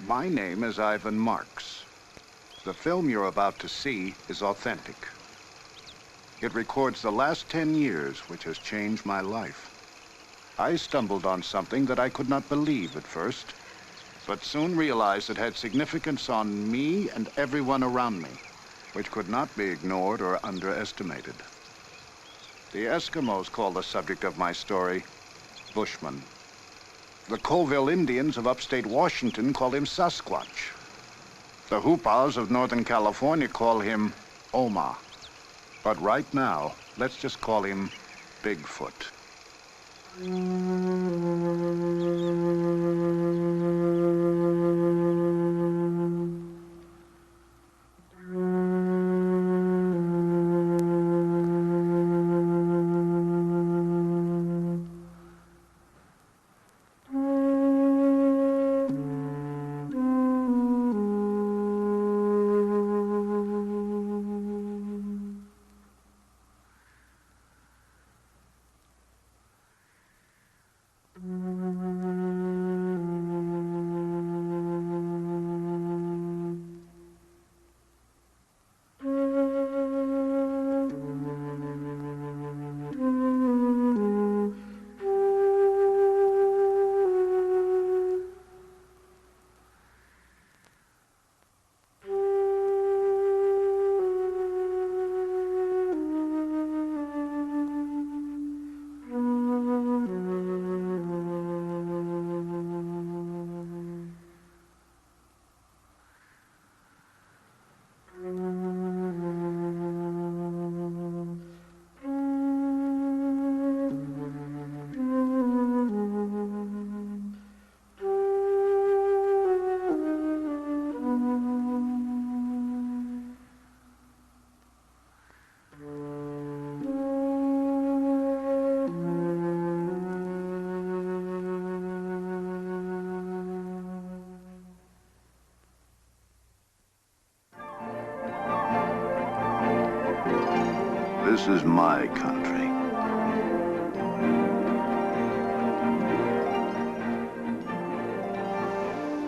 My name is Ivan Marks. The film you're about to see is authentic. It records the last 10 years, which has changed my life. I stumbled on something that I could not believe at first, but soon realized it had significance on me and everyone around me, which could not be ignored or underestimated. The Eskimos call the subject of my story Bushman. The Colville Indians of upstate Washington call him Sasquatch. The Hoopas of Northern California call him Oma. But right now, let's just call him Bigfoot. This is my country.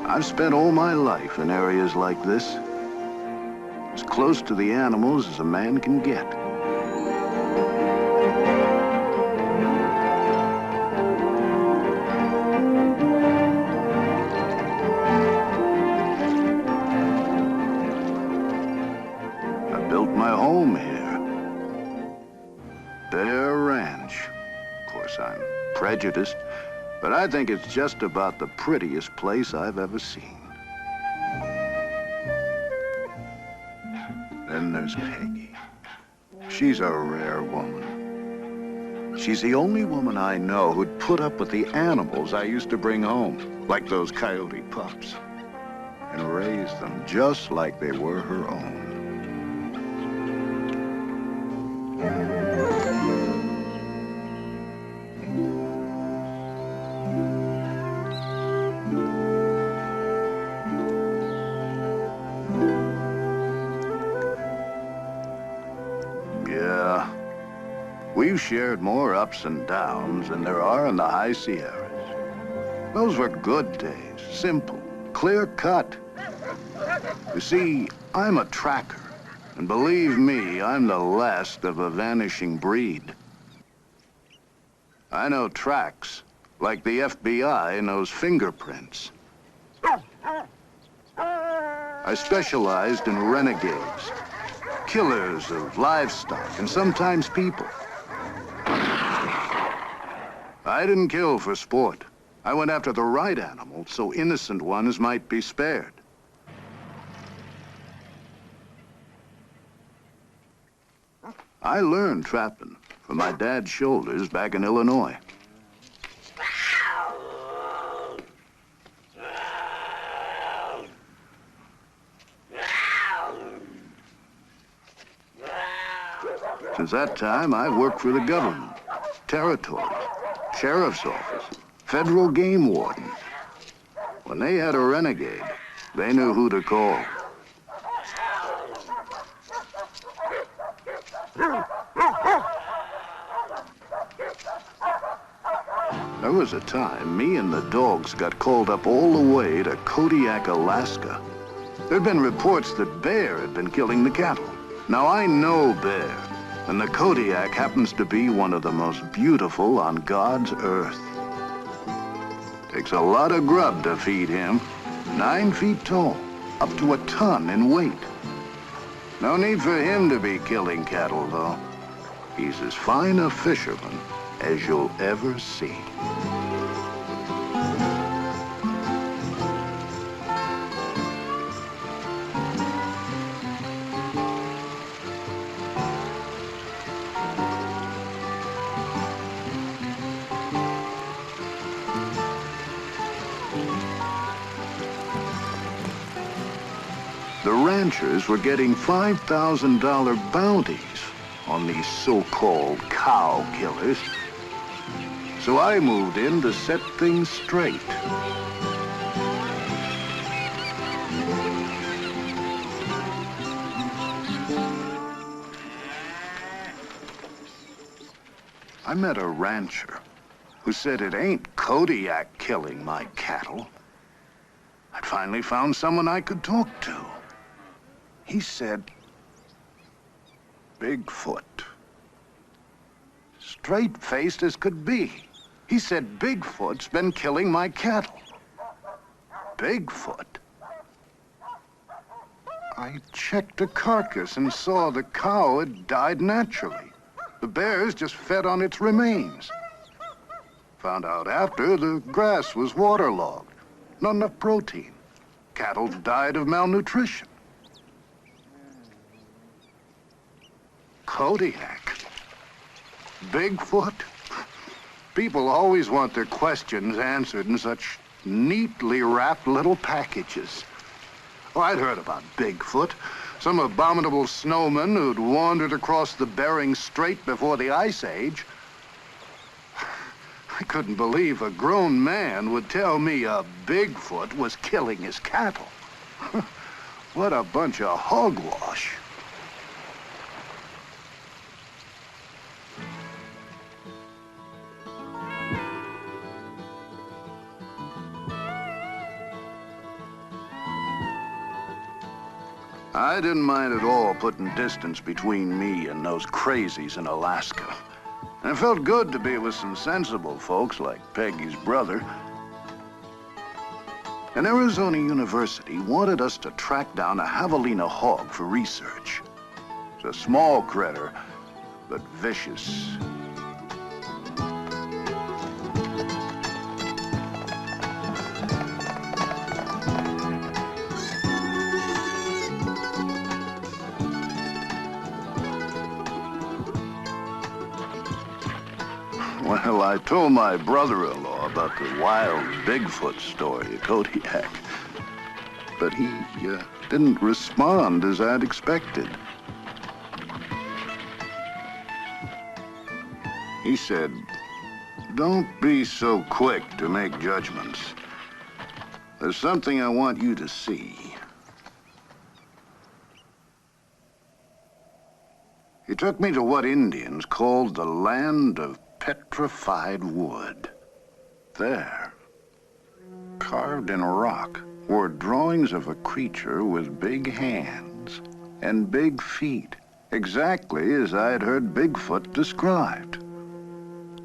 I've spent all my life in areas like this, as close to the animals as a man can get. I built my home here. Bear Ranch. Of course, I'm prejudiced, but I think it's just about the prettiest place I've ever seen. Then there's Peggy. She's a rare woman. She's the only woman I know who'd put up with the animals I used to bring home, like those coyote pups, and raise them just like they were her own. We've shared more ups and downs than there are in the high Sierras. Those were good days, simple, clear-cut. You see, I'm a tracker, and believe me, I'm the last of a vanishing breed. I know tracks, like the FBI knows fingerprints. I specialized in renegades, killers of livestock, and sometimes people. I didn't kill for sport. I went after the right animals so innocent ones might be spared. I learned trapping from my dad's shoulders back in Illinois. Since that time, I've worked for the government, territories, sheriff's office, federal game warden. When they had a renegade, they knew who to call. There was a time me and the dogs got called up all the way to Kodiak, Alaska. There'd been reports that Bear had been killing the cattle. Now I know Bear, and the Kodiak happens to be one of the most beautiful on God's earth. Takes a lot of grub to feed him. 9 feet tall, up to a ton in weight. No need for him to be killing cattle, though. He's as fine a fisherman as you'll ever see. The ranchers were getting $5,000 bounties on these so-called cow killers. So I moved in to set things straight. I met a rancher who said it ain't Kodiak killing my cattle. I'd finally found someone I could talk to. He said, Bigfoot. Straight-faced as could be. He said Bigfoot's been killing my cattle. Bigfoot? I checked the carcass and saw the cow had died naturally. The bears just fed on its remains. Found out after the grass was waterlogged. Not enough protein. Cattle died of malnutrition. Kodiak? Bigfoot? People always want their questions answered in such neatly wrapped little packages. Oh, I'd heard about Bigfoot. Some abominable snowman who'd wandered across the Bering Strait before the Ice Age. I couldn't believe a grown man would tell me a Bigfoot was killing his cattle. What a bunch of hogwash. I didn't mind at all putting distance between me and those crazies in Alaska. And it felt good to be with some sensible folks like Peggy's brother. And Arizona University wanted us to track down a javelina hog for research. It's a small critter, but vicious. Well, I told my brother-in-law about the wild Bigfoot story at Kodiak, but he didn't respond as I'd expected. He said, "Don't be so quick to make judgments. There's something I want you to see." He took me to what Indians called the land of petrified wood. There, carved in rock, were drawings of a creature with big hands and big feet, exactly as I had heard Bigfoot described.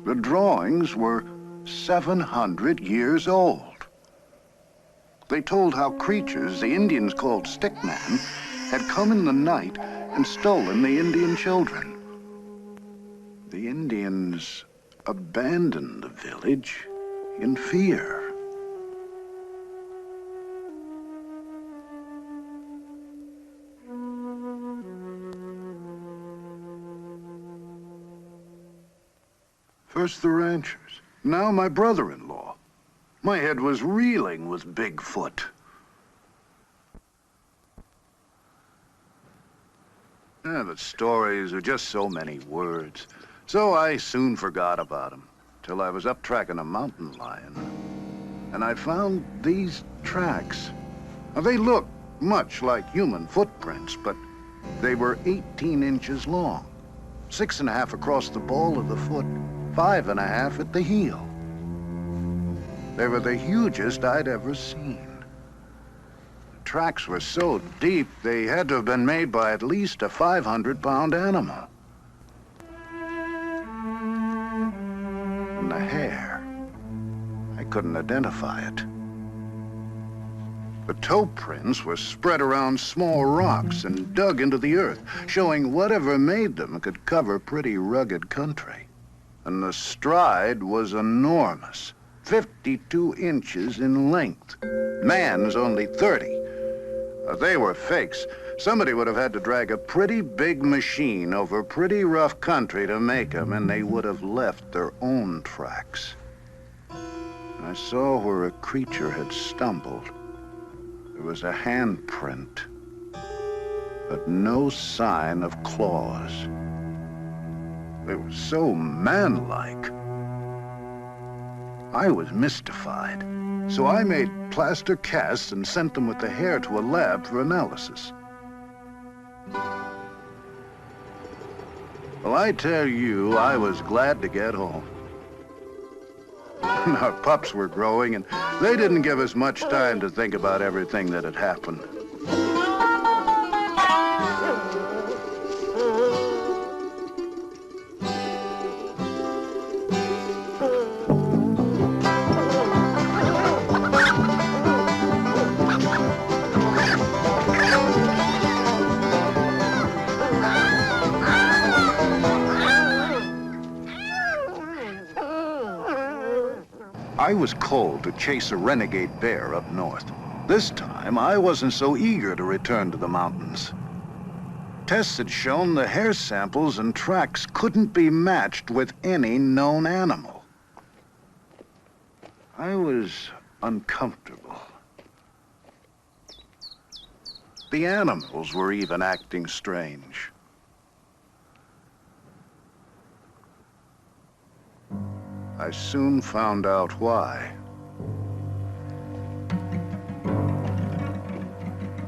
The drawings were 700 years old. They told how creatures the Indians called stickmen had come in the night and stolen the Indian children. The Indians abandoned the village in fear. First the ranchers, now my brother-in-law. My head was reeling with Bigfoot. But stories are just so many words. So I soon forgot about him, till I was up tracking a mountain lion. And I found these tracks. Now, they look much like human footprints, but they were 18 inches long, 6.5 across the ball of the foot, 5.5 at the heel. They were the hugest I'd ever seen. The tracks were so deep, they had to have been made by at least a 500-pound animal. And the hair, I couldn't identify it. The toe prints were spread around small rocks and dug into the earth, showing whatever made them could cover pretty rugged country. And the stride was enormous, 52 inches in length. Man's only 30. They were fakes. Somebody would have had to drag a pretty big machine over pretty rough country to make them, and they would have left their own tracks. I saw where a creature had stumbled. There was a handprint, but no sign of claws. They were so man-like. I was mystified, so I made plaster casts and sent them with the hair to a lab for analysis. Well, I tell you, I was glad to get home. Our pups were growing, and they didn't give us much time to think about everything that had happened. I was called to chase a renegade bear up north. This time, I wasn't so eager to return to the mountains. Tests had shown the hair samples and tracks couldn't be matched with any known animal. I was uncomfortable. The animals were even acting strange. I soon found out why.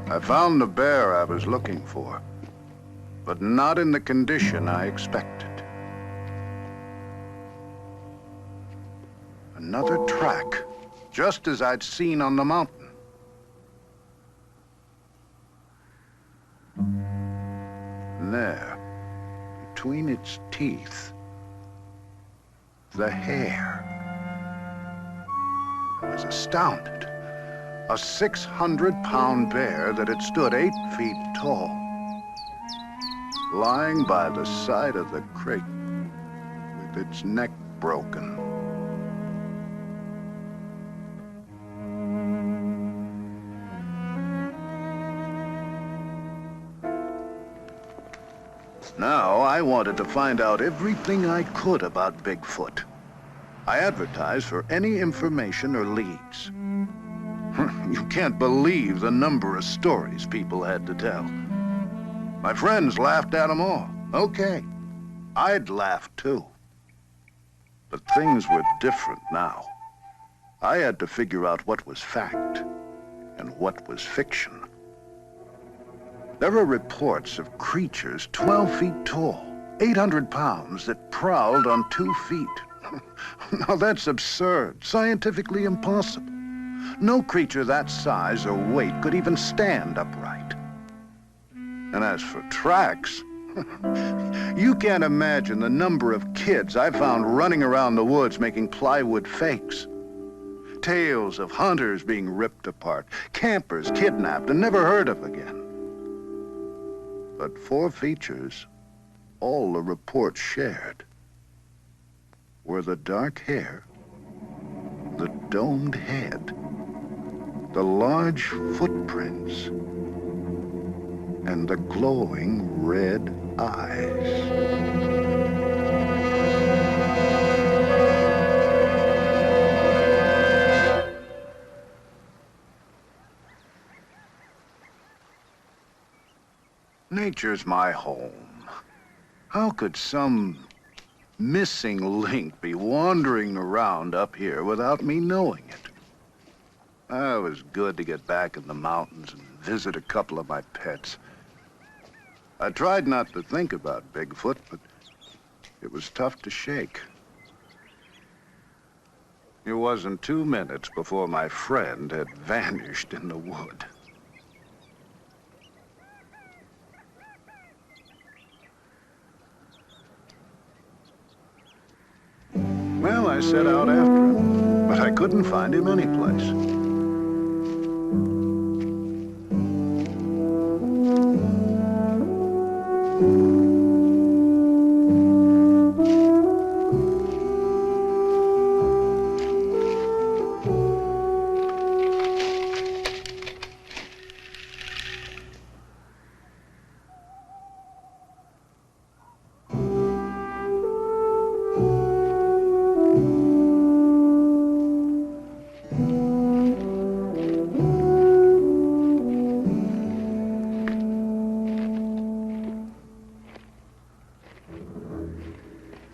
I found the bear I was looking for, but not in the condition I expected. Another track, just as I'd seen on the mountain. And there, between its teeth, the hair. I was astounded. A 600-pound bear that had stood 8 feet tall, lying by the side of the creek with its neck broken. Now, I wanted to find out everything I could about Bigfoot. I advertised for any information or leads. You can't believe the number of stories people had to tell. My friends laughed at them all. Okay, I'd laugh too. But things were different now. I had to figure out what was fact and what was fiction. There were reports of creatures 12 feet tall, 800 pounds, that prowled on 2 feet. Now that's absurd, scientifically impossible. No creature that size or weight could even stand upright. And as for tracks, you can't imagine the number of kids I found running around the woods making plywood fakes. Tales of hunters being ripped apart, campers kidnapped and never heard of again. But 4 features all the reports shared were the dark hair, the domed head, the large footprints, and the glowing red eyes. Nature's my home. How could some missing link be wandering around up here without me knowing it? It was good to get back in the mountains and visit a couple of my pets. I tried not to think about Bigfoot, but it was tough to shake. It wasn't 2 minutes before my friend had vanished in the wood. Well, I set out after him, but I couldn't find him anyplace.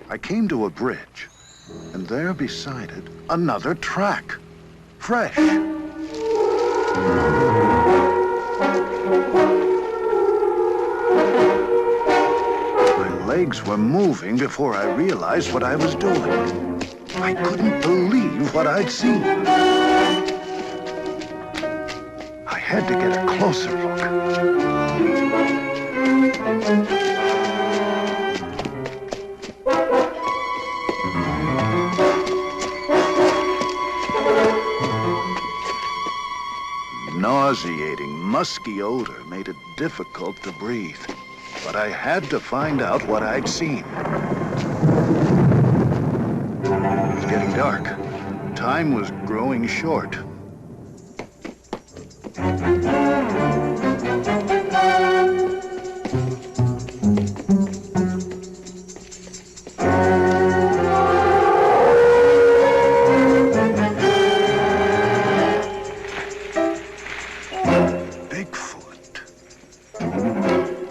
I came to a bridge, and there beside it, another track. Fresh. My legs were moving before I realized what I was doing. I couldn't believe what I'd seen. I had to get a closer look. Nauseating, musky odor made it difficult to breathe. But I had to find out what I'd seen. It was getting dark. Time was growing short.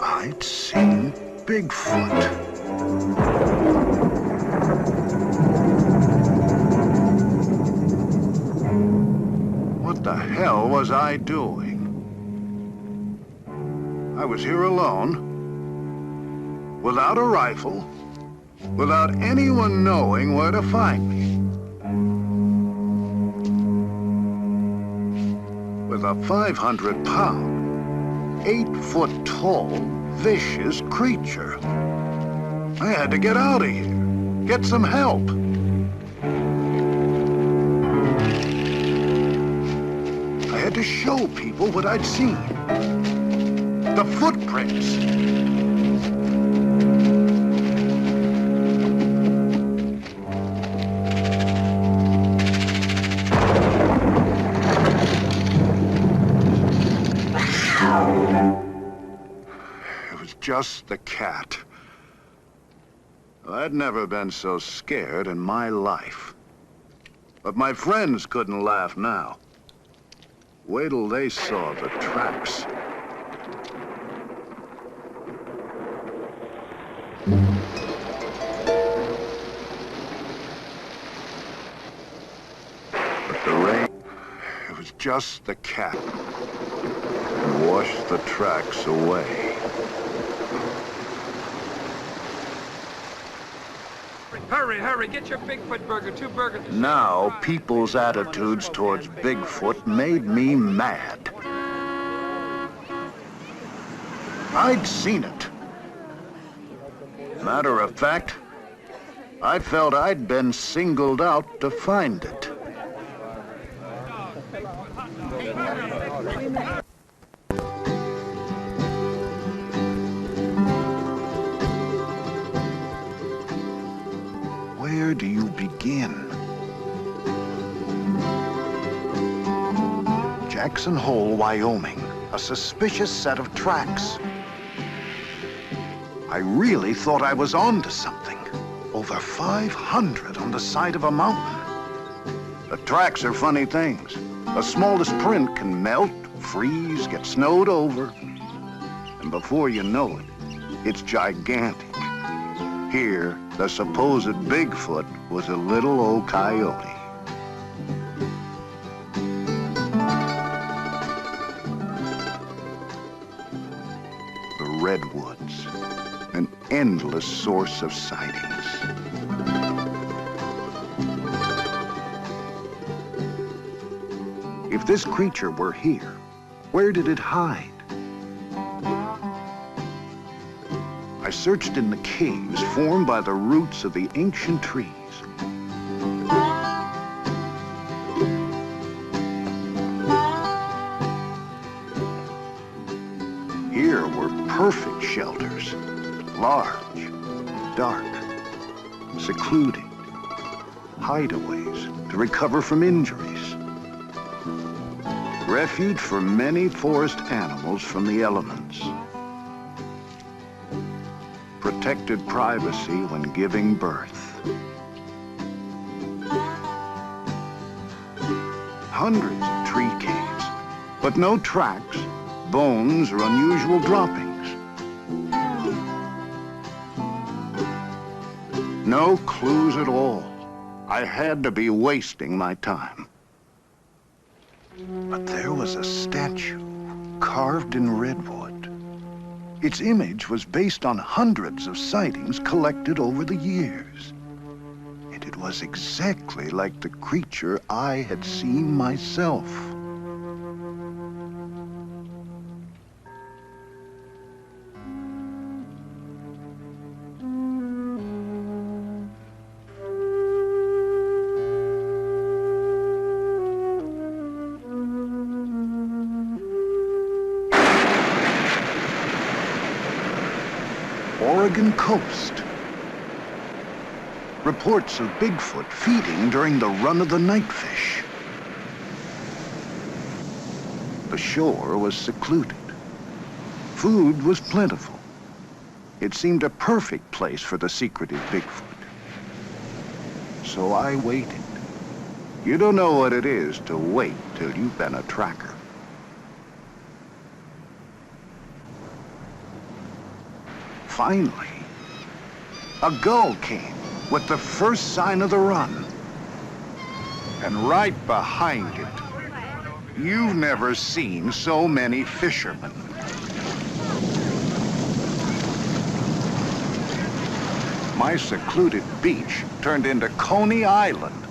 I'd seen Bigfoot. What the hell was I doing? I was here alone, without a rifle, without anyone knowing where to find me. With a 500-pound, 8-foot-tall, vicious creature. I had to get out of here, get some help. I had to show people what I'd seen. The footprints. Just the cat. I'd never been so scared in my life. But my friends couldn't laugh now. Wait till they saw the tracks. But the rain, it was just the cat. And washed the tracks away. Hurry, hurry, get your Bigfoot burger, 2 burgers. Now, people's attitudes towards Bigfoot made me mad. I'd seen it. Matter of fact, I felt I'd been singled out to find it. Where do you begin? Jackson Hole, Wyoming. A suspicious set of tracks. I really thought I was onto something. Over 500 on the side of a mountain. The tracks are funny things. The smallest print can melt, freeze, get snowed over. And before you know it, it's gigantic. Here, the supposed Bigfoot was a little old coyote. The redwoods, an endless source of sightings. If this creature were here, where did it hide? I searched in the caves formed by the roots of the ancient trees. Here were perfect shelters, large, dark, secluded, hideaways to recover from injuries. Refuge for many forest animals from the elements. Protected privacy when giving birth. Hundreds of tree caves, but no tracks, bones, or unusual droppings. No clues at all. I had to be wasting my time. But there was a statue carved in redwood. Its image was based on hundreds of sightings collected over the years. And it was exactly like the creature I had seen myself. Oregon coast. Reports of Bigfoot feeding during the run of the nightfish. The shore was secluded. Food was plentiful. It seemed a perfect place for the secretive Bigfoot. So I waited. You don't know what it is to wait till you've been a tracker. Finally, a gull came with the first sign of the run. And right behind it, you've never seen so many fishermen. My secluded beach turned into Coney Island.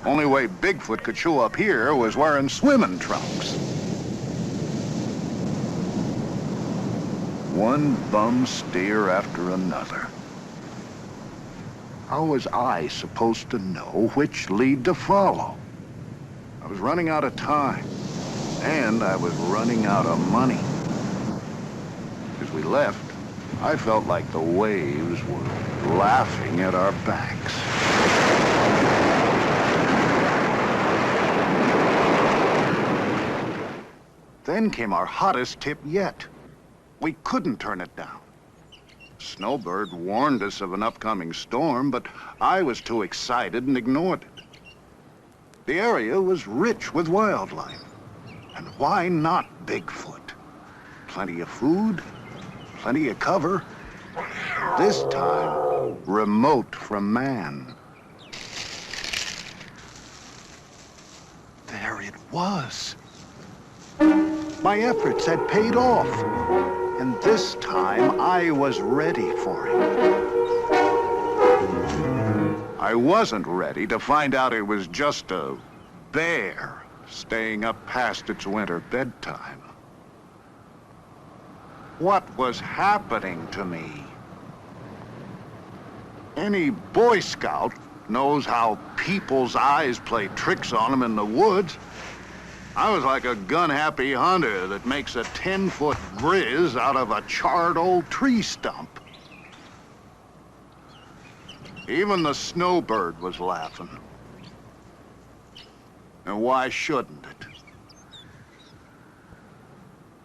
Only way Bigfoot could show up here was wearing swimming trunks. One bum steer after another. How was I supposed to know which lead to follow? I was running out of time, and I was running out of money. As we left, I felt like the waves were laughing at our backs. Then came our hottest tip yet. We couldn't turn it down. Snowbird warned us of an upcoming storm, but I was too excited and ignored it. The area was rich with wildlife. And why not Bigfoot? Plenty of food, plenty of cover. This time, remote from man. There it was. My efforts had paid off. And this time, I was ready for it. I wasn't ready to find out it was just a bear staying up past its winter bedtime. What was happening to me? Any Boy Scout knows how people's eyes play tricks on them in the woods. I was like a gun-happy hunter that makes a 10-foot grizz out of a charred old tree stump. Even the snowbird was laughing. And why shouldn't it?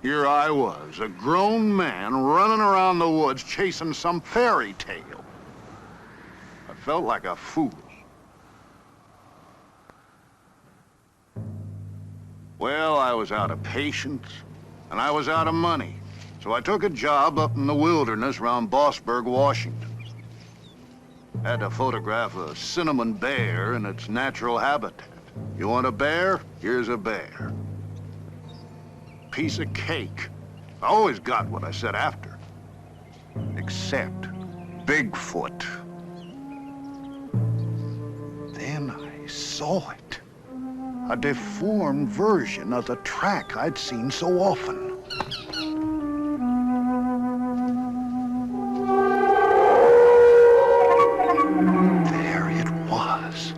Here I was, a grown man running around the woods chasing some fairy tale. I felt like a fool. Well, I was out of patience, and I was out of money. So I took a job up in the wilderness around Bossburg, Washington. Had to photograph a cinnamon bear in its natural habitat. You want a bear? Here's a bear. Piece of cake. I always got what I said after. Except Bigfoot. Then I saw it. A deformed version of the track I'd seen so often. There it was.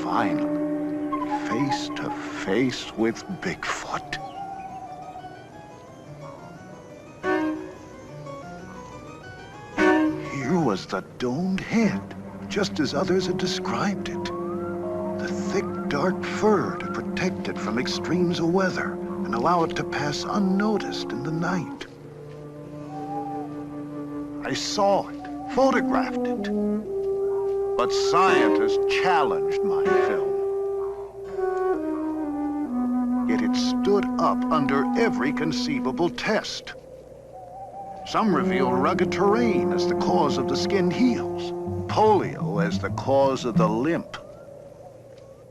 Finally, face to face with Bigfoot. Here was the domed head, just as others had described it. The thick, dark fur to protect it from extremes of weather and allow it to pass unnoticed in the night. I saw it, photographed it. But scientists challenged my film. Yet it stood up under every conceivable test. Some revealed rugged terrain as the cause of the skinned heels, polio as the cause of the limp.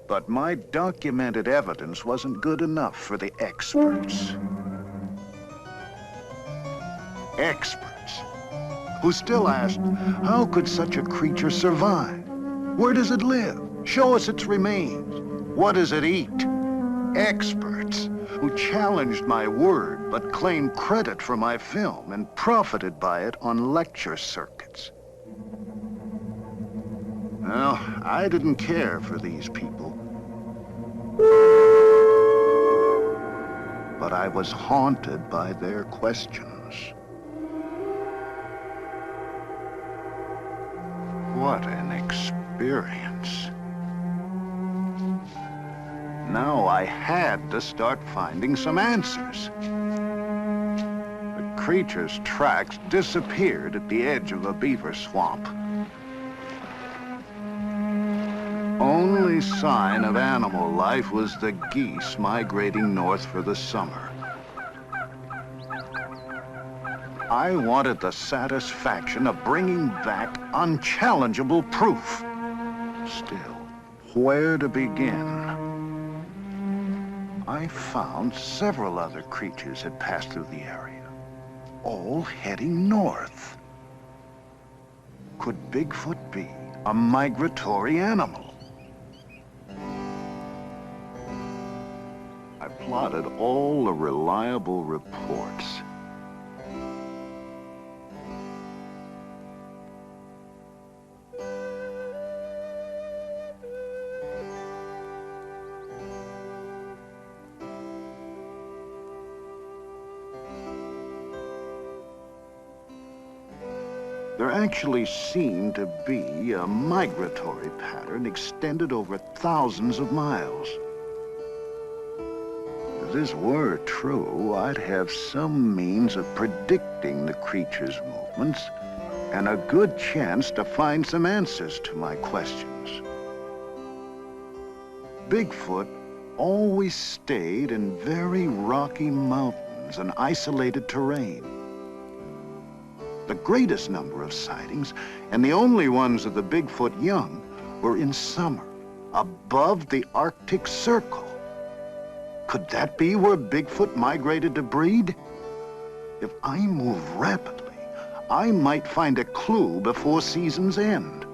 But my documented evidence wasn't good enough for the experts. Experts who still asked, how could such a creature survive? Where does it live? Show us its remains. What does it eat? Experts who challenged my word but claimed credit for my film and profited by it on lecture circuits. Well, I didn't care for these people. But I was haunted by their questions. What an experience. Now I had to start finding some answers. The creature's tracks disappeared at the edge of a beaver swamp. Only sign of animal life was the geese migrating north for the summer. I wanted the satisfaction of bringing back unchallengeable proof. Still, where to begin? I found several other creatures had passed through the area, all heading north. Could Bigfoot be a migratory animal? I plotted all the reliable reports. There actually seemed to be a migratory pattern extended over thousands of miles. If this were true, I'd have some means of predicting the creature's movements and a good chance to find some answers to my questions. Bigfoot always stayed in very rocky mountains and isolated terrain. The greatest number of sightings, and the only ones of the Bigfoot young, were in summer, above the Arctic Circle. Could that be where Bigfoot migrated to breed? If I move rapidly, I might find a clue before season's end.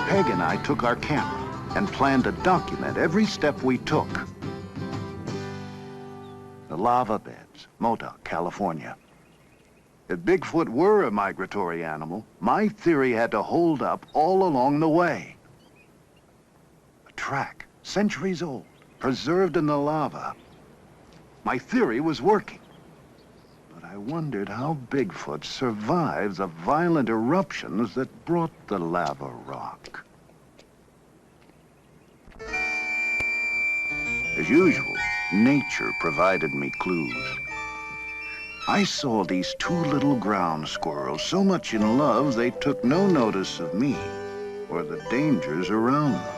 Peg and I took our camera and planned to document every step we took. The lava beds, Modoc, California. If Bigfoot were a migratory animal, my theory had to hold up all along the way. A track, centuries old, preserved in the lava. My theory was working. But I wondered how Bigfoot survived the violent eruptions that brought the lava rock. As usual, nature provided me clues. I saw these two little ground squirrels so much in love they took no notice of me or the dangers around them.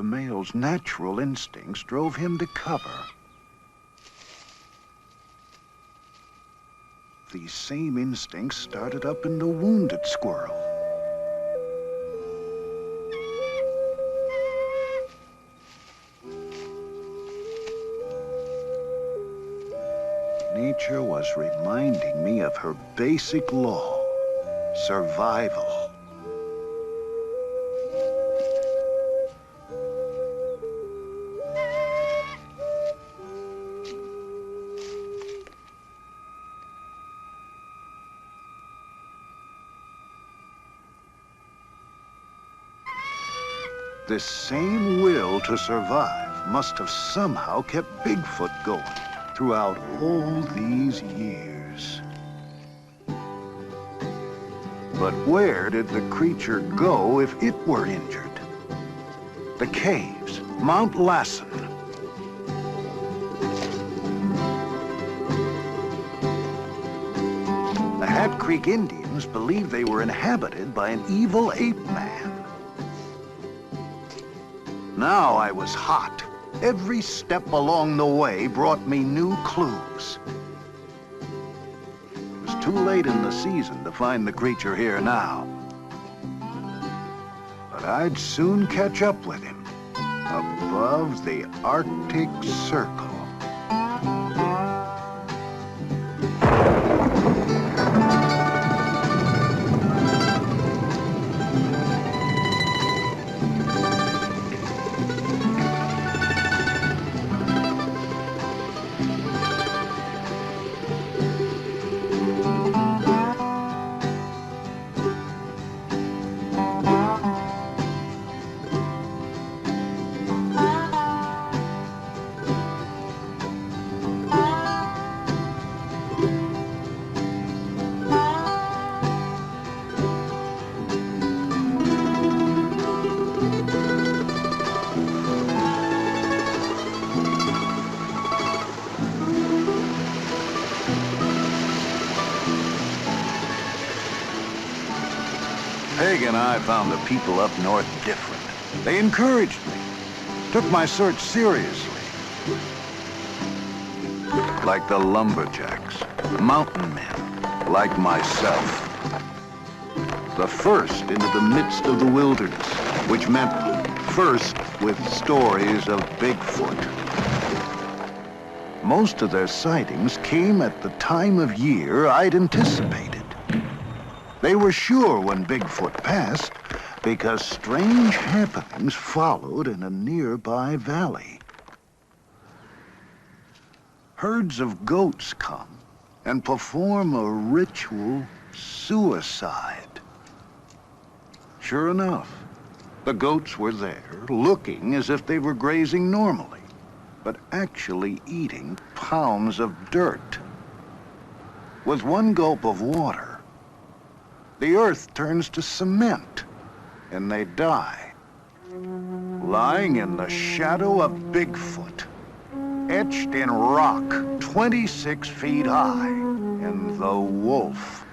The male's natural instincts drove him to cover. These same instincts started up in the wounded squirrel. Nature was reminding me of her basic law, survival. This same will to survive must have somehow kept Bigfoot going throughout all these years. But where did the creature go if it were injured? The caves, Mount Lassen. The Hat Creek Indians believed they were inhabited by an evil ape man. Now I was hot. Every step along the way brought me new clues. It was too late in the season to find the creature here now. But I'd soon catch up with him, above the Arctic Circle. Peg and I found the people up north different. They encouraged me, took my search seriously. Like the lumberjacks, mountain men, like myself. The first into the midst of the wilderness, which meant first with stories of Bigfoot. Most of their sightings came at the time of year I'd anticipated. They were sure when Bigfoot passed because strange happenings followed in a nearby valley. Herds of goats come and perform a ritual suicide. Sure enough, the goats were there, looking as if they were grazing normally, but actually eating pounds of dirt. With one gulp of water, the earth turns to cement, and they die, lying in the shadow of Bigfoot, etched in rock 26 feet high, and the wolf,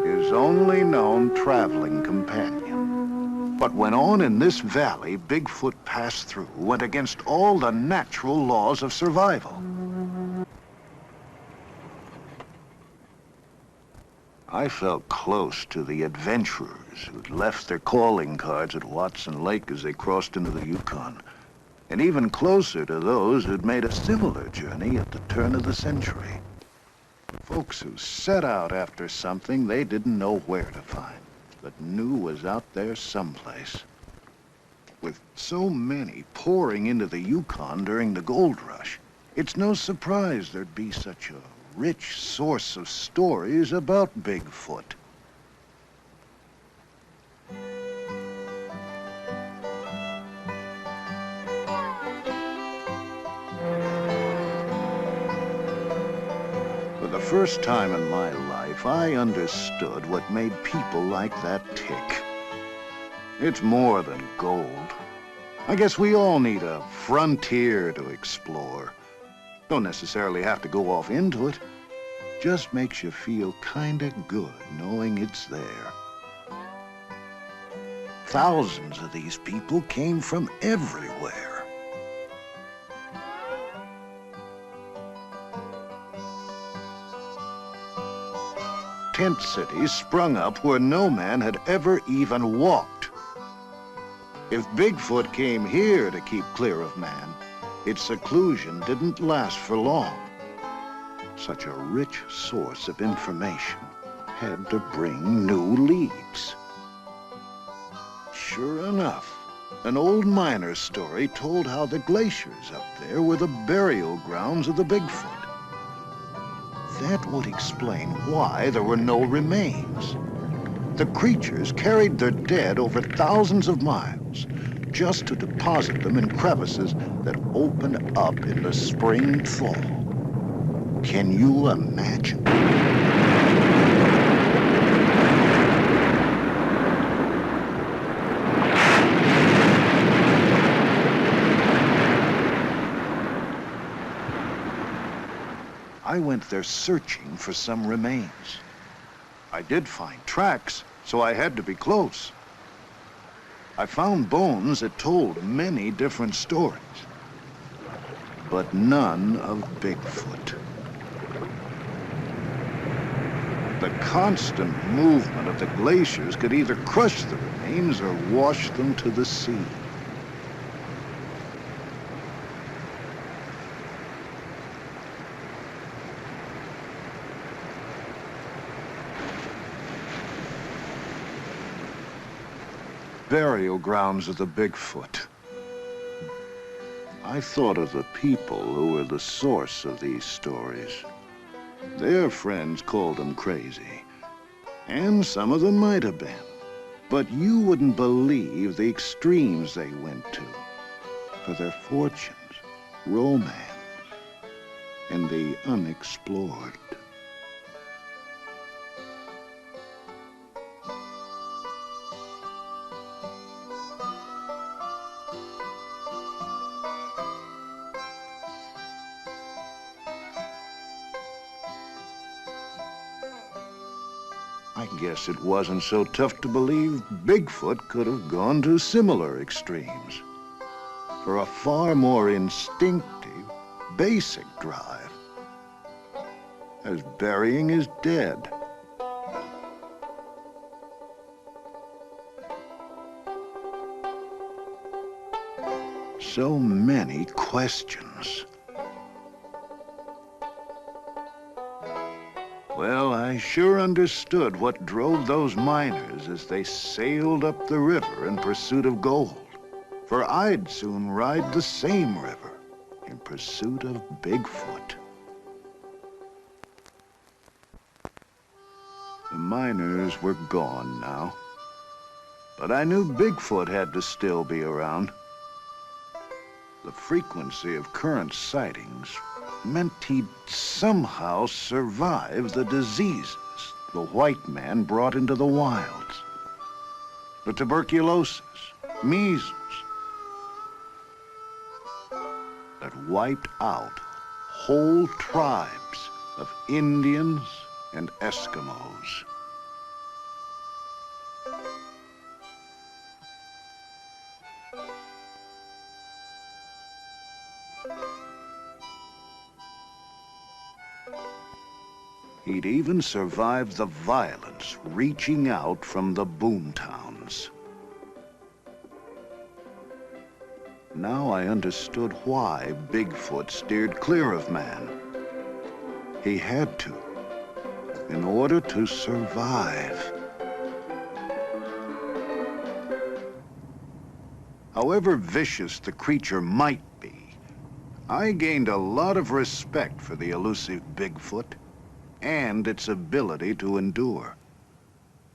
his only known traveling companion. What went on in this valley Bigfoot passed through went against all the natural laws of survival. I felt close to the adventurers who'd left their calling cards at Watson Lake as they crossed into the Yukon, and even closer to those who'd made a similar journey at the turn of the century. Folks who set out after something they didn't know where to find, but knew was out there someplace. With so many pouring into the Yukon during the gold rush, it's no surprise there'd be such a rich source of stories about Bigfoot. For the first time in my life, I understood what made people like that tick. It's more than gold. I guess we all need a frontier to explore. Don't necessarily have to go off into it. Just makes you feel kinda good knowing it's there. Thousands of these people came from everywhere. Tent cities sprung up where no man had ever even walked. If Bigfoot came here to keep clear of man, its seclusion didn't last for long. Such a rich source of information had to bring new leads. Sure enough, an old miner's story told how the glaciers up there were the burial grounds of the Bigfoot. That would explain why there were no remains. The creatures carried their dead over thousands of miles just to deposit them in crevices that opened up in the spring thaw. Can you imagine? I went there searching for some remains. I did find tracks, so I had to be close. I found bones that told many different stories, but none of Bigfoot. The constant movement of the glaciers could either crush the remains or wash them to the sea. Burial grounds of the Bigfoot. I thought of the people who were the source of these stories. Their friends called them crazy, and some of them might have been. But you wouldn't believe the extremes they went to for their fortunes, romance, and the unexplored. I guess it wasn't so tough to believe Bigfoot could have gone to similar extremes for a far more instinctive, basic drive, as burying his dead. So many questions. Well, I sure understood what drove those miners as they sailed up the river in pursuit of gold. For I'd soon ride the same river in pursuit of Bigfoot. The miners were gone now, but I knew Bigfoot had to still be around. The frequency of current sightings meant he'd somehow survive the diseases the white man brought into the wilds. The tuberculosis, measles, that wiped out whole tribes of Indians and Eskimos. He'd even survived the violence reaching out from the boomtowns. Now I understood why Bigfoot steered clear of man. He had to, in order to survive. However vicious the creature might be, I gained a lot of respect for the elusive Bigfoot and its ability to endure.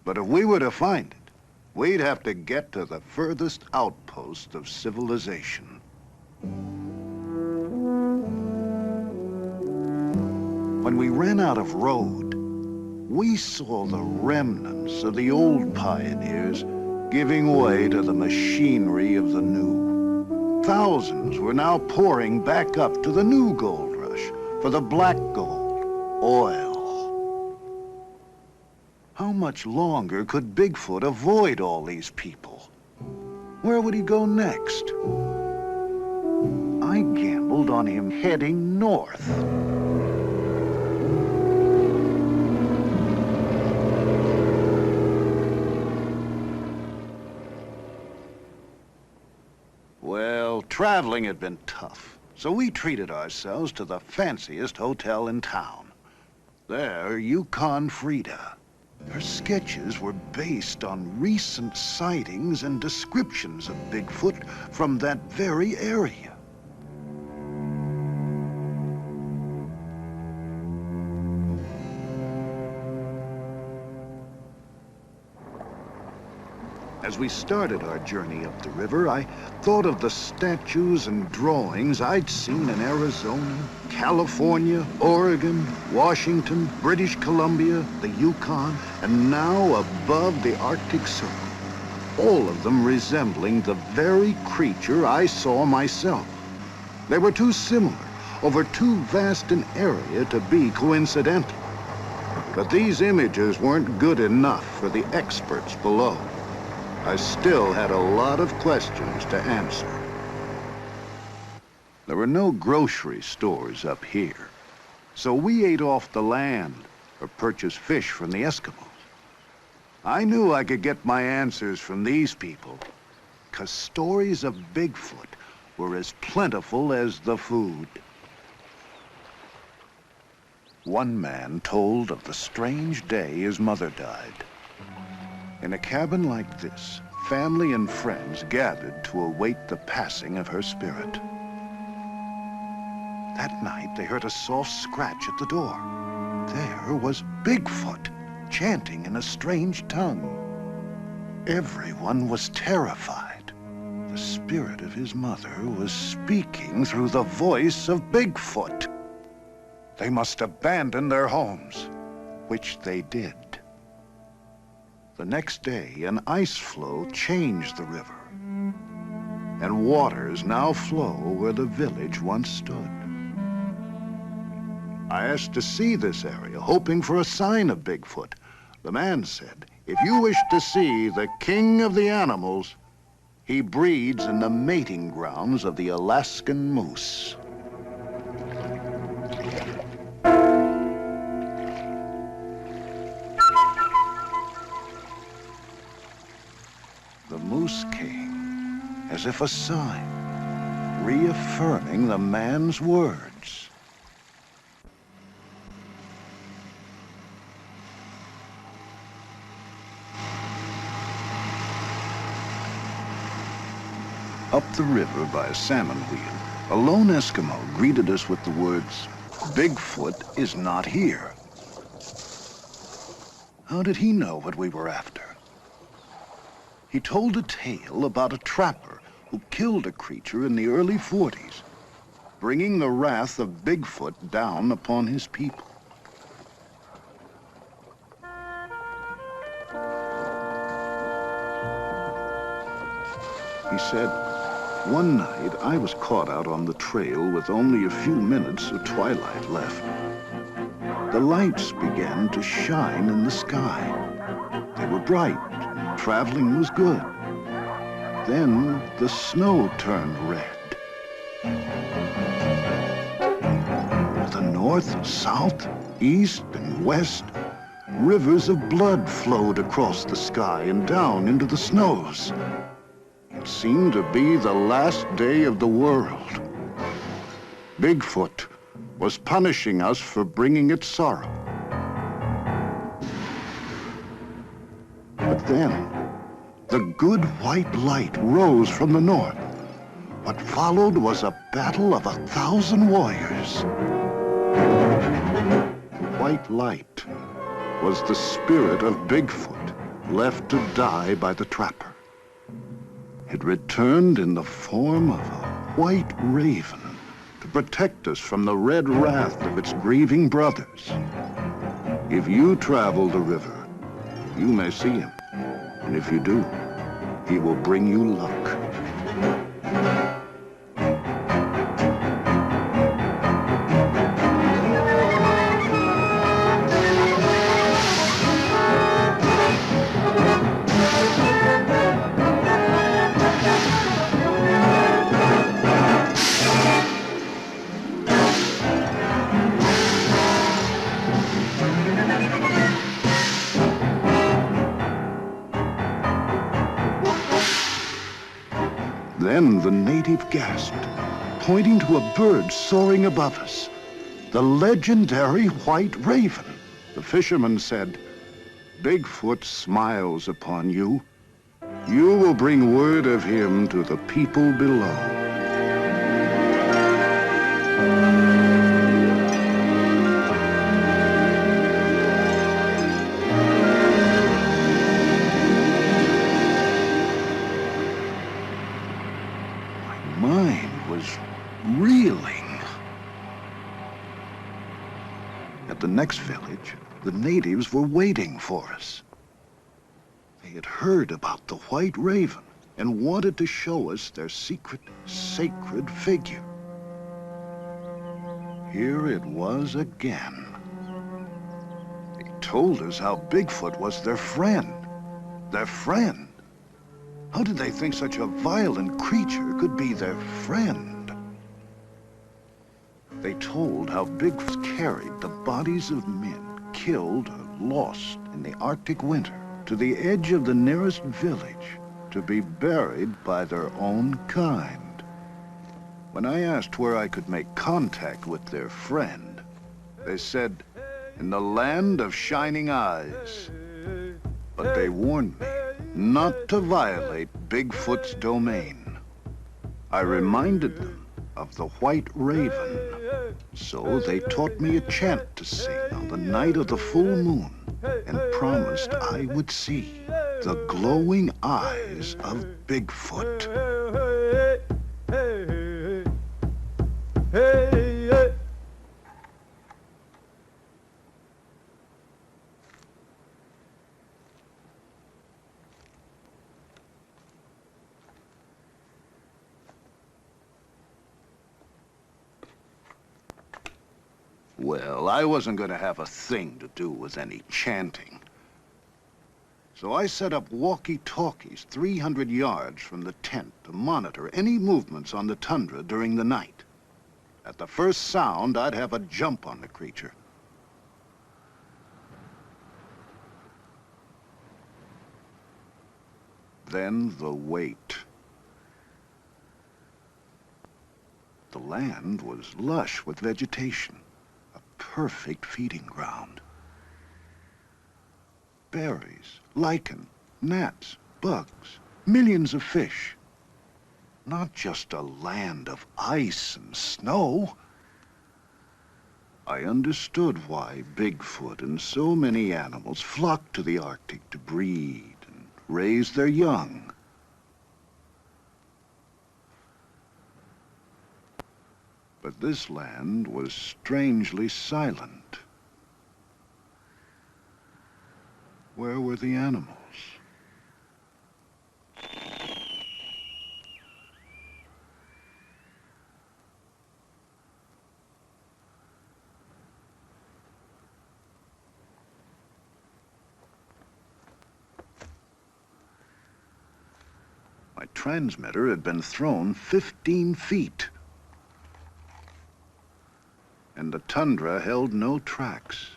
But if we were to find it, we'd have to get to the furthest outpost of civilization. When we ran out of road, we saw the remnants of the old pioneers giving way to the machinery of the new. Thousands were now pouring back up to the new gold rush for the black gold, oil. How much longer could Bigfoot avoid all these people? Where would he go next? I gambled on him heading north. Well, traveling had been tough, so we treated ourselves to the fanciest hotel in town. There, Yukon Frida. Her sketches were based on recent sightings and descriptions of Bigfoot from that very area. As we started our journey up the river, I thought of the statues and drawings I'd seen in Arizona, California, Oregon, Washington, British Columbia, the Yukon, and now above the Arctic Circle. All of them resembling the very creature I saw myself. They were too similar, over too vast an area to be coincidental. But these images weren't good enough for the experts below. I still had a lot of questions to answer. There were no grocery stores up here, so we ate off the land or purchased fish from the Eskimos. I knew I could get my answers from these people, 'cause stories of Bigfoot were as plentiful as the food. One man told of the strange day his mother died. In a cabin like this, family and friends gathered to await the passing of her spirit. That night, they heard a soft scratch at the door. There was Bigfoot, chanting in a strange tongue. Everyone was terrified. The spirit of his mother was speaking through the voice of Bigfoot. They must abandon their homes, which they did. The next day, an ice floe changed the river, and waters now flow where the village once stood. I asked to see this area, hoping for a sign of Bigfoot. The man said, if you wish to see the king of the animals, he breeds in the mating grounds of the Alaskan moose. The moose came, as if a sign, reaffirming the man's words. Up the river by a salmon wheel, a lone Eskimo greeted us with the words, "Bigfoot is not here." How did he know what we were after? He told a tale about a trapper who killed a creature in the early 40s, bringing the wrath of Bigfoot down upon his people. He said, one night I was caught out on the trail with only a few minutes of twilight left. The lights began to shine in the sky. They were bright. Traveling was good. Then the snow turned red. To the north, south, east, and west, rivers of blood flowed across the sky and down into the snows. It seemed to be the last day of the world. Bigfoot was punishing us for bringing it sorrow. But then, the good white light rose from the north. What followed was a battle of 1,000 warriors. The white light was the spirit of Bigfoot, left to die by the trapper. It returned in the form of a white raven to protect us from the red wrath of its grieving brothers. If you travel the river, you may see him. And if you do, he will bring you luck. Then the native gasped, pointing to a bird soaring above us. The legendary white raven. The fisherman said, "Bigfoot smiles upon you. You will bring word of him to the people below." My mind was reeling. At the next village, the natives were waiting for us. They had heard about the white raven and wanted to show us their secret, sacred figure. Here it was again. They told us how Bigfoot was their friend. Their friend? How did they think such a violent creature could be their friend? They told how Bigfoot carried the bodies of men killed or lost in the Arctic winter to the edge of the nearest village to be buried by their own kind. When I asked where I could make contact with their friend, they said, "In the land of shining eyes." But they warned me not to violate Bigfoot's domain. I reminded them of the white raven. So they taught me a chant to sing on the night of the full moon and promised I would see the glowing eyes of Bigfoot. Well, I wasn't going to have a thing to do with any chanting. So I set up walkie-talkies 300 yards from the tent to monitor any movements on the tundra during the night. At the first sound, I'd have a jump on the creature. Then the wait. The land was lush with vegetation. Perfect feeding ground. Berries, lichen, gnats, bugs, millions of fish. Not just a land of ice and snow. I understood why Bigfoot and so many animals flocked to the Arctic to breed and raise their young. But this land was strangely silent. Where were the animals? My transmitter had been thrown 15 feet. And the tundra held no tracks.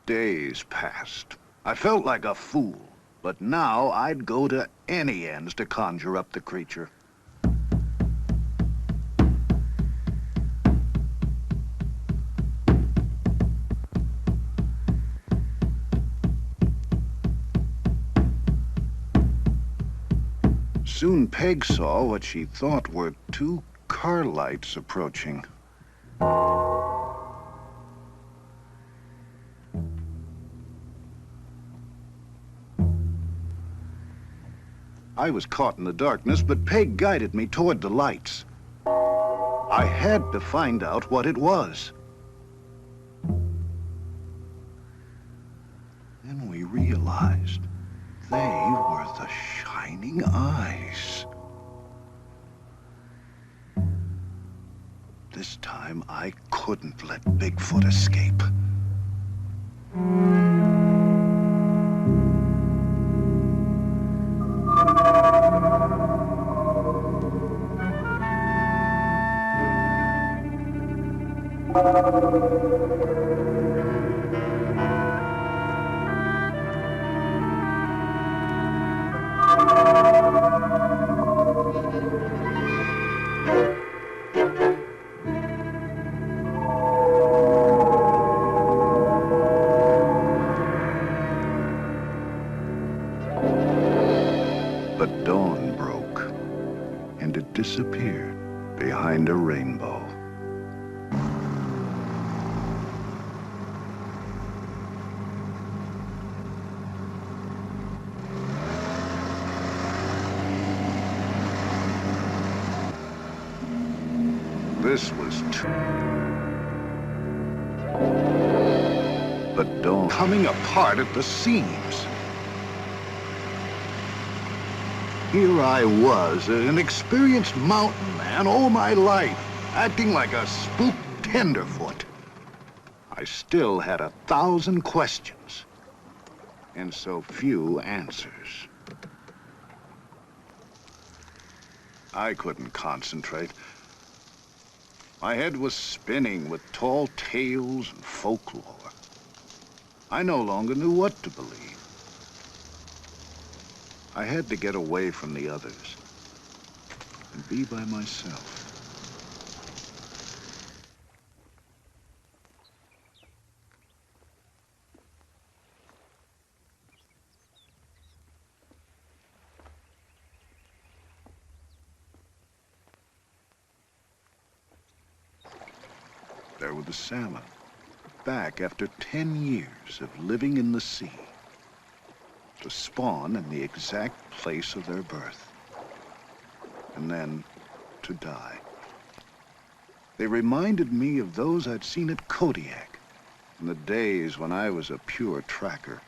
Days passed. I felt like a fool, but now I'd go to any ends to conjure up the creature. Soon Peg saw what she thought were two car lights approaching. I was caught in the darkness, but Peg guided me toward the lights. I had to find out what it was. Then we realized they were the shining eyes. This time, I couldn't let Bigfoot escape. behind a rainbow. This was the dome coming apart at the seams. Here I was, an experienced mountain man all my life, acting like a spooked tenderfoot. I still had 1,000 questions, and so few answers. I couldn't concentrate. My head was spinning with tall tales and folklore. I no longer knew what to believe. I had to get away from the others and be by myself. There were the salmon, back after 10 years of living in the sea, to spawn in the exact place of their birth, and then to die. They reminded me of those I'd seen at Kodiak in the days when I was a pure tracker,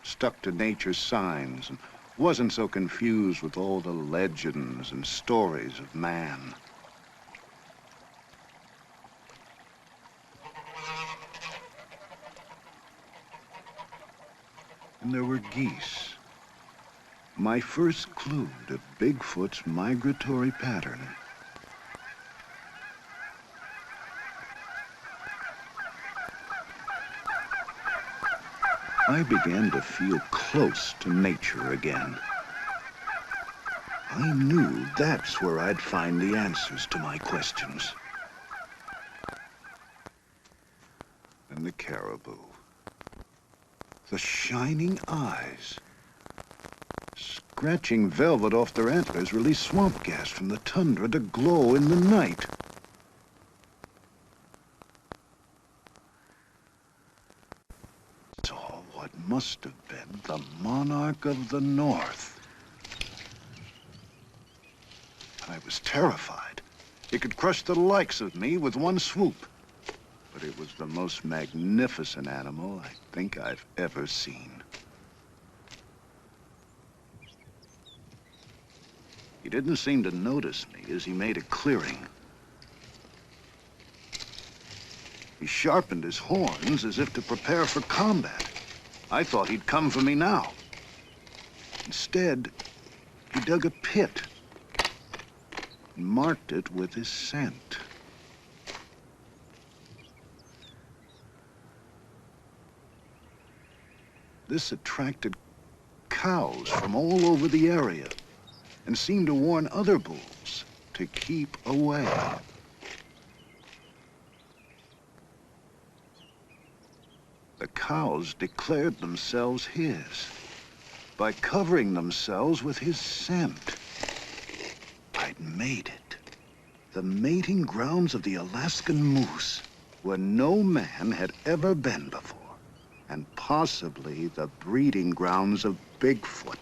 stuck to nature's signs and wasn't so confused with all the legends and stories of man. And there were geese. My first clue to Bigfoot's migratory pattern. I began to feel close to nature again. I knew that's where I'd find the answers to my questions. And the caribou. The shining eyes. Scratching velvet off their antlers release swamp gas from the tundra to glow in the night. Saw what must have been the monarch of the North. I was terrified. It could crush the likes of me with one swoop. But it was the most magnificent animal I think I've ever seen. He didn't seem to notice me as he made a clearing. He sharpened his horns as if to prepare for combat. I thought he'd come for me now. Instead, he dug a pit and marked it with his scent. This attracted cows from all over the area and seemed to warn other bulls to keep away. The cows declared themselves his by covering themselves with his scent. I'd made it. The mating grounds of the Alaskan moose, where no man had ever been before. And possibly the breeding grounds of Bigfoot.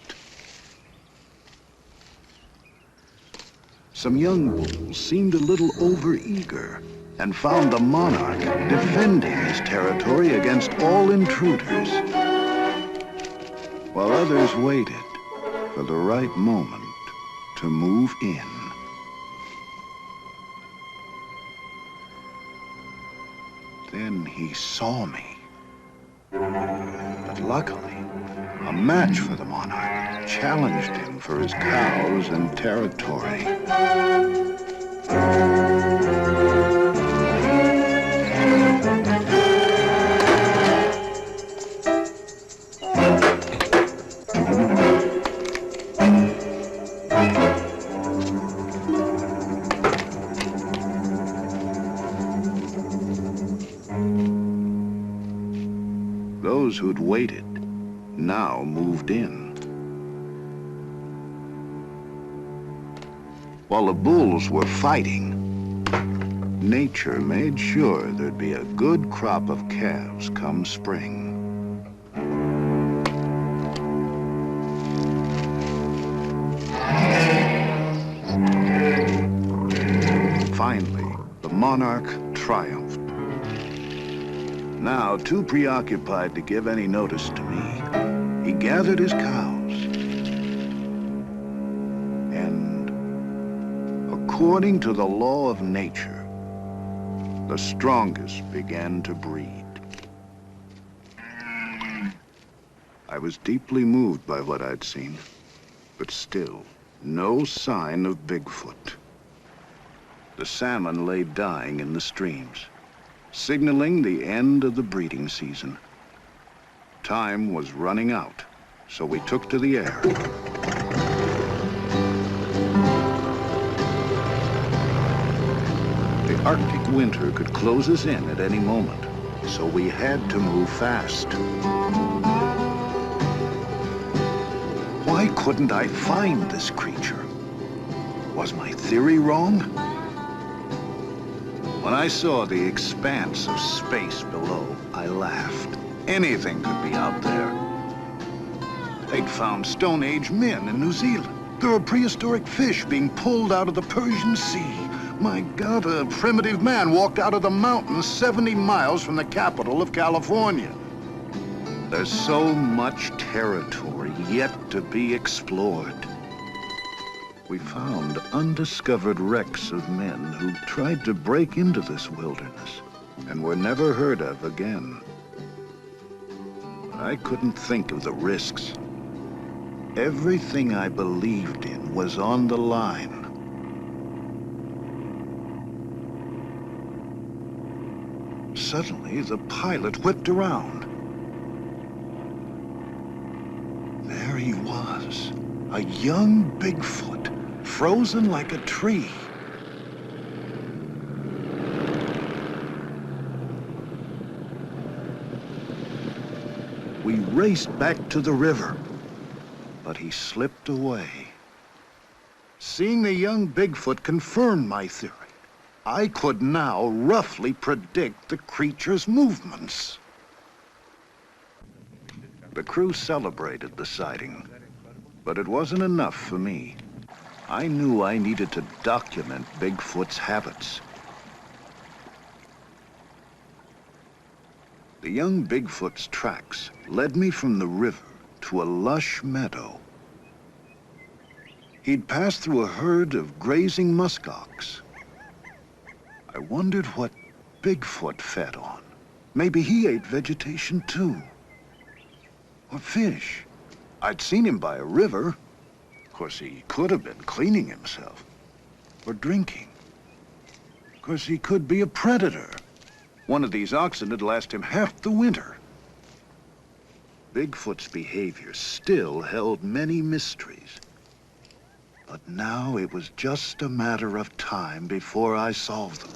Some young bulls seemed a little overeager and found the monarch defending his territory against all intruders, while others waited for the right moment to move in. Then he saw me. But luckily, a match for the monarch challenged him for his cows and territory. Those who'd waited now moved in. While the bulls were fighting, nature made sure there'd be a good crop of calves come spring. Finally, the monarch triumphed. Now, too preoccupied to give any notice to me, he gathered his cows. And according to the law of nature, the strongest began to breed. I was deeply moved by what I'd seen, but still, no sign of Bigfoot. The salmon lay dying in the streams, signaling the end of the breeding season. Time was running out, so we took to the air. The Arctic winter could close us in at any moment, so we had to move fast. Why couldn't I find this creature? Was my theory wrong? When I saw the expanse of space below, I laughed. Anything could be out there. They'd found Stone Age men in New Zealand. There were prehistoric fish being pulled out of the Persian Sea. My God, a primitive man walked out of the mountains 70 miles from the capital of California. There's so much territory yet to be explored. We found undiscovered wrecks of men who tried to break into this wilderness and were never heard of again. I couldn't think of the risks. Everything I believed in was on the line. Suddenly, the pilot whipped around. There he was, a young Bigfoot, frozen like a tree. We raced back to the river, but he slipped away. Seeing the young Bigfoot confirmed my theory. I could now roughly predict the creature's movements. The crew celebrated the sighting, but it wasn't enough for me. I knew I needed to document Bigfoot's habits. The young Bigfoot's tracks led me from the river to a lush meadow. He'd passed through a herd of grazing muskox. I wondered what Bigfoot fed on. Maybe he ate vegetation too. Or fish. I'd seen him by a river. Of course, he could have been cleaning himself. Or drinking. Of course, he could be a predator. One of these oxen had last him half the winter. Bigfoot's behavior still held many mysteries. But now it was just a matter of time before I solved them.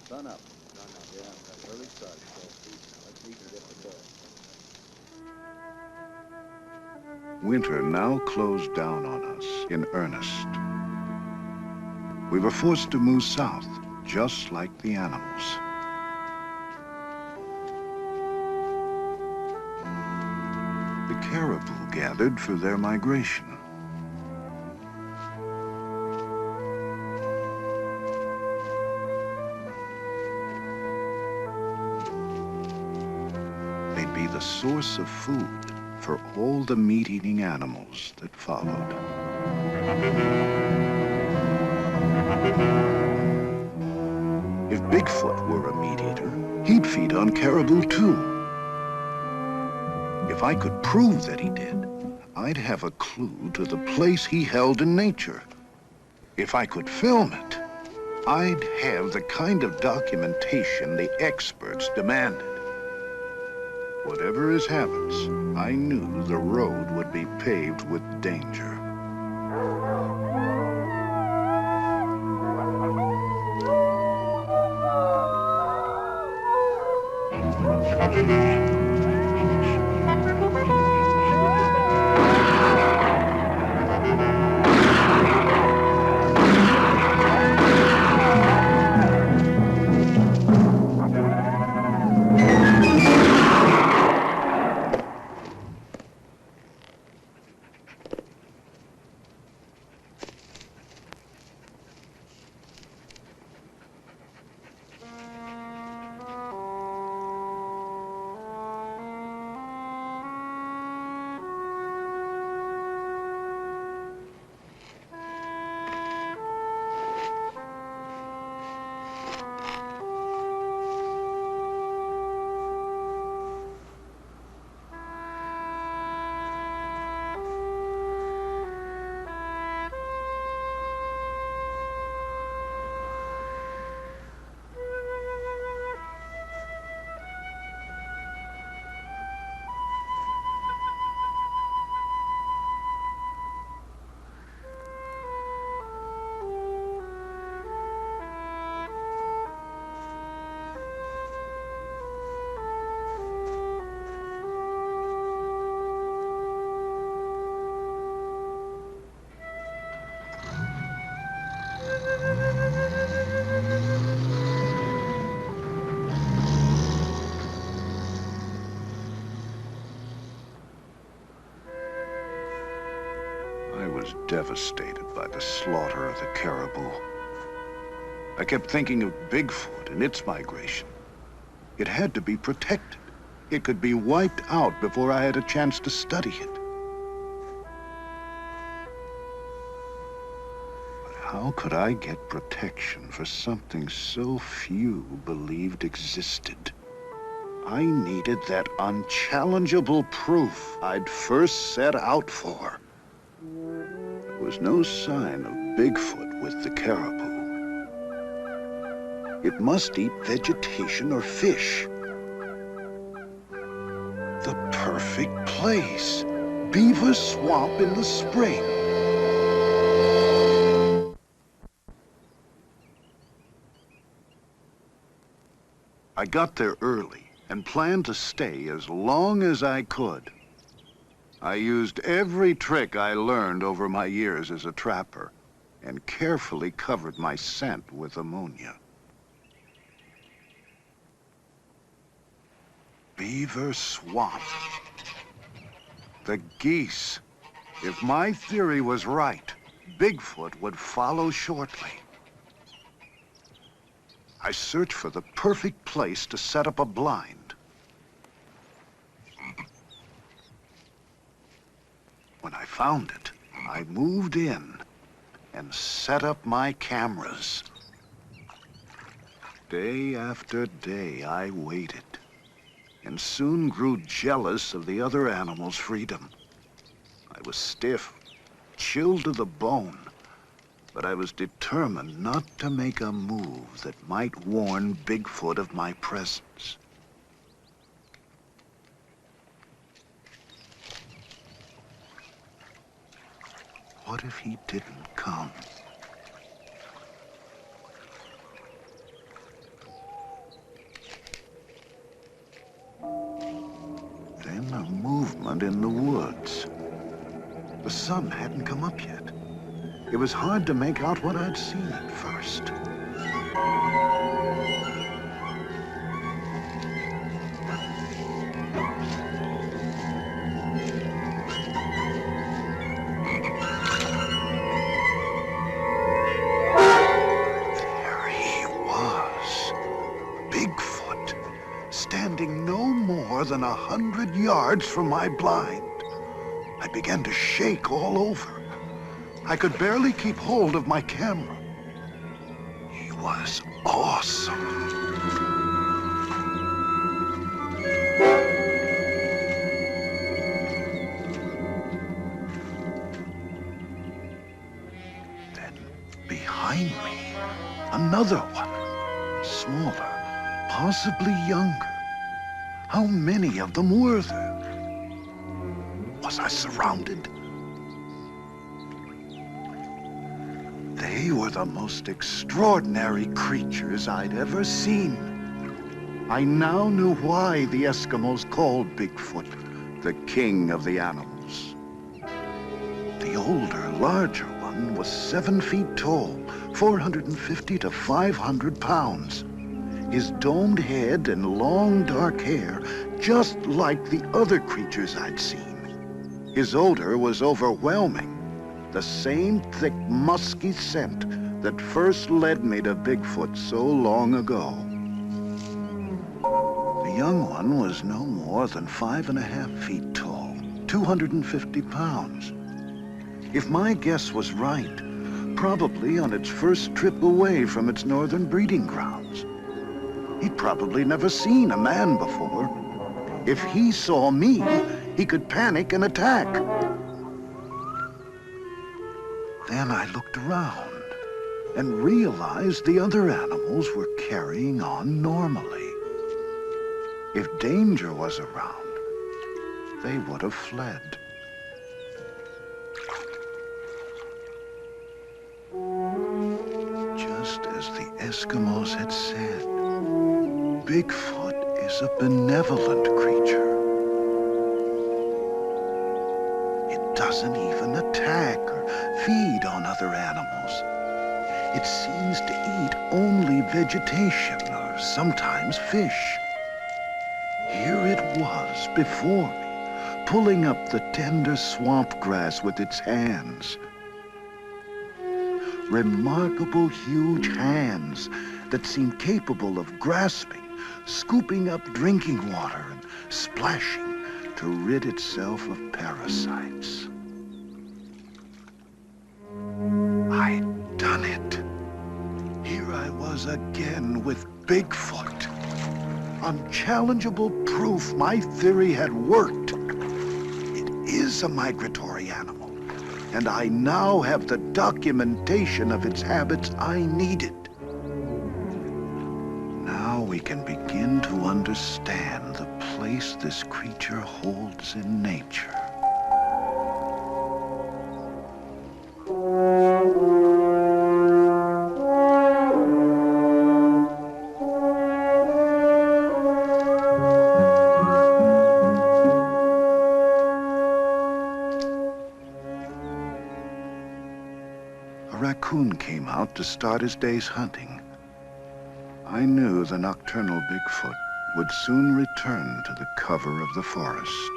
Sun up. Yeah, early sun. Let's see if we get the ball. Winter now closed down on us in earnest. We were forced to move south, just like the animals. The caribou gathered for their migration. They'd be the source of food for all the meat-eating animals that followed. If Bigfoot were a meat-eater, he'd feed on caribou too. If I could prove that he did, I'd have a clue to the place he held in nature. If I could film it, I'd have the kind of documentation the experts demanded. Whatever his habits, I knew the road would be paved with danger. devastated by the slaughter of the caribou. I kept thinking of Bigfoot and its migration. It had to be protected. It could be wiped out before I had a chance to study it. But how could I get protection for something so few believed existed? I needed that unchallengeable proof I'd first set out for. There was no sign of Bigfoot with the caribou. It must eat vegetation or fish. The perfect place. Beaver Swamp in the spring. I got there early and planned to stay as long as I could. I used every trick I learned over my years as a trapper and carefully covered my scent with ammonia. Beaver Swamp. The geese. If my theory was right, Bigfoot would follow shortly. I searched for the perfect place to set up a blind. When I found it, I moved in and set up my cameras. Day after day, I waited and soon grew jealous of the other animals' freedom. I was stiff, chilled to the bone, but I was determined not to make a move that might warn Bigfoot of my presence. What if he didn't come? Then a movement in the woods. The sun hadn't come up yet. It was hard to make out what I'd seen at first. There he was, Bigfoot, standing no more than 100 yards from my blind. I began to shake all over. I could barely keep hold of my camera. He was awesome. Then, behind me, another one, smaller, possibly younger. How many of them were there? Was I surrounded? They were the most extraordinary creatures I'd ever seen. I now knew why the Eskimos called Bigfoot the king of the animals. The older, larger one was 7 feet tall, 450 to 500 pounds. His domed head and long dark hair, just like the other creatures I'd seen. His odor was overwhelming. The same thick, musky scent that first led me to Bigfoot so long ago. The young one was no more than 5.5 feet tall, 250 pounds. If my guess was right, probably on its first trip away from its northern breeding grounds. He'd probably never seen a man before. If he saw me, he could panic and attack. Then I looked around and realized the other animals were carrying on normally. If danger was around, they would have fled. Just as the Eskimos had said, Bigfoot is a benevolent creature. It doesn't even attack or feed on other animals. It seems to eat only vegetation or sometimes fish. Here it was before me, pulling up the tender swamp grass with its hands. Remarkable huge hands that seem capable of grasping, scooping up drinking water, and splashing to rid itself of parasites. I'd done it. Here I was again with Bigfoot. Unchallengeable proof my theory had worked. It is a migratory animal, and I now have the documentation of its habits I needed. Now we can begin to understand the place this creature holds in nature. A raccoon came out to start his day's hunting. I knew the nocturnal Bigfoot would soon return to the cover of the forest.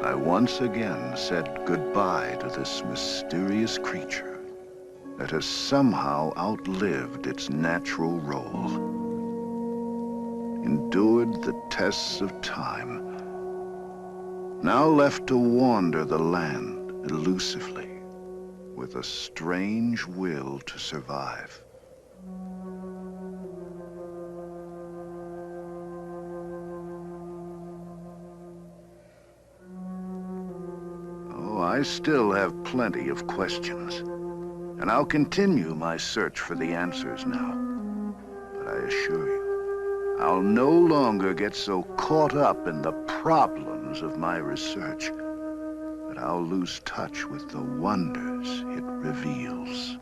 I once again said goodbye to this mysterious creature that has somehow outlived its natural role, endured the tests of time, now left to wander the land elusively with a strange will to survive. I still have plenty of questions, and I'll continue my search for the answers now. But I assure you, I'll no longer get so caught up in the problems of my research that I'll lose touch with the wonders it reveals.